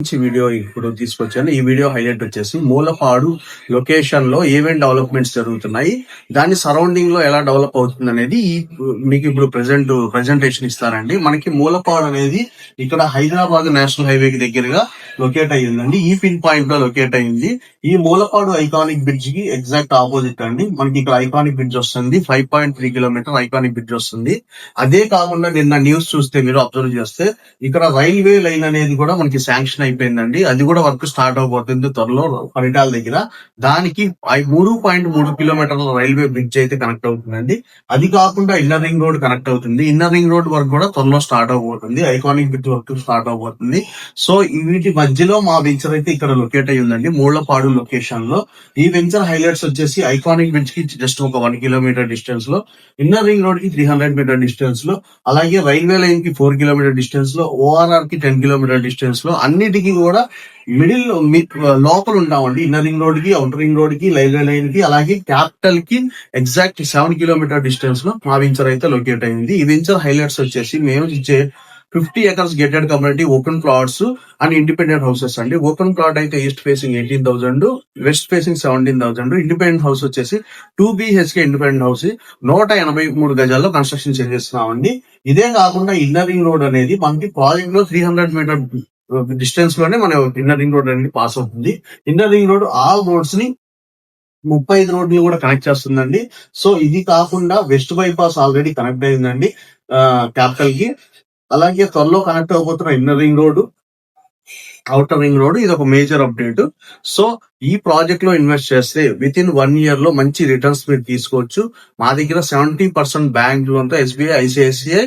మంచి వీడియో ఇప్పుడు తీసుకొచ్చాను. ఈ వీడియో హైలైట్ వచ్చేసి మూలపాడు లొకేషన్ లో ఏమేమి డెవలప్మెంట్స్ జరుగుతున్నాయి, దాని సరౌండింగ్ లో ఎలా డెవలప్ అవుతుంది అనేది మీకు ఇప్పుడు ప్రెజెంటేషన్ ఇస్తారండి. మనకి మూలపాడు అనేది ఇక్కడ హైదరాబాద్ నేషనల్ హైవే కి దగ్గరగా లొకేట్ అయ్యిందండి. ఈ పిన్ పాయింట్ లో లొకేట్ అయ్యింది. ఈ మూలపాడు ఐకానిక్ బ్రిడ్జ్ కి ఎగ్జాక్ట్ ఆపోజిట్ అండి. మనకి ఇక్కడ ఐకానిక్ బ్రిడ్జ్ వస్తుంది. 5.3 కిలోమీటర్ ఐకానిక్ బ్రిడ్జ్ వస్తుంది. అదే కాకుండా నిన్న న్యూస్ చూస్తే మీరు అబ్జర్వ్ చేస్తే ఇక్కడ రైల్వే లైన్ అనేది కూడా మనకి శాంక్షన్ అయిపోయిందండి. అది కూడా వర్క్ స్టార్ట్ అవబోతుంది త్వరలో పరిటాల దగ్గర. దానికి 3.3 కిలోమీటర్ల రైల్వే బ్రిడ్జ్ అయితే కనెక్ట్ అవుతుందండి. అది కాకుండా ఇన్నర్ రింగ్ రోడ్ కనెక్ట్ అవుతుంది. ఇన్నర్ రింగ్ రోడ్ వర్క్ కూడా త్వరలో స్టార్ట్ అవబోతుంది. ఐకానిక్ బ్రిడ్జ్ వర్క్ స్టార్ట్ అవబోతుంది. సో వీటి మధ్యలో మా వెంచర్ అయితే ఇక్కడ లొకేట్ అయ్యి ఉందండి, మూలపాడు లొకేషన్ లో. ఈ వెంచర్ హైలైట్స్ వచ్చేసి ఐకానిక్ బ్రిడ్జ్ కి జస్ట్ ఒక 1 కిలోమీటర్ డిస్టెన్స్ లో, ఇన్నర్ రింగ్ రోడ్ కి 300 మీటర్ డిస్టెన్స్ లో, అలాగే రైల్వే లైన్ కి 4 కిలోమీటర్ డిస్టెన్స్ లో, ఓఆర్ఆర్ కి 10 కిలోమీటర్ డిస్టెన్స్ లో, అన్నిటికీ కూడా మిడిల్ లోపల ఉంటామండి. ఇన్నర్ రింగ్ రోడ్ కి, అవుటర్ రింగ్ రోడ్ కి, రైల్వే లైన్ కి, అలాగే క్యాపిటల్ కి ఎగ్జాక్ట్ 7 కిలోమీటర్ డిస్టెన్స్ లో మా వెంచర్ అయితే లొకేట్ అయింది. ఈ వెంచర్ హైలైట్స్ వచ్చేసి మేము ఇచ్చే 50 acres gated community open plots and independent houses అండి. ఓపెన్ ప్లాట్ అయితే east facing 18,000, west facing 17,000. Independent house వచ్చేసి 2 BHK ఇండిపెండెంట్ హౌస్ 183 గజాల్లో కన్స్ట్రక్షన్ చేస్తున్నామండి. ఇదే కాకుండా ఇన్నర్ రింగ్ రోడ్ అనేది మనకి ప్రాజెక్ట్ లో 300 మీటర్ డిస్టెన్స్ లోనే మన ఇన్నర్ రింగ్ రోడ్ అనేది పాస్ అవుతుంది. Inner ring road all roads ని 35 రోడ్లు కూడా కనెక్ట్ చేస్తుందండి. సో ఇది కాకుండా వెస్ట్ బైపాస్ ఆల్రెడీ కనెక్ట్ అయిందండి క్యాపిటల్ కి. అలాగే త్వరలో కనెక్ట్ అవబోతున్న inner ring road, outer ring road, ఇది ఒక మేజర్ అప్డేట్. సో ఈ ప్రాజెక్ట్ లో ఇన్వెస్ట్ చేస్తే విత్ ఇన్ 1 year లో మంచి రిటర్న్స్ మీరు తీసుకోవచ్చు. మా దగ్గర 70% బ్యాంక్ లోన్ తో SBI, ICICI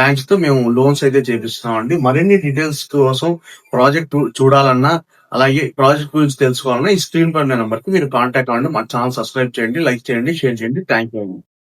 బ్యాంక్స్ తో మేము లోన్స్ అయితే చేపిస్తున్నామండి. మరిన్ని డీటెయిల్స్ కోసం ప్రాజెక్ట్ చూడాలన్నా, అలాగే ప్రాజెక్ట్ గురించి తెలుసుకోవాలన్నా ఈ స్క్రీన్ పైన నెంబర్ కి మీరు కాంటాక్ట్ అవ్వండి. మా ఛానల్ సబ్స్క్రైబ్ చేయండి, లైక్ చేయండి, షేర్ చేయండి. Thank you.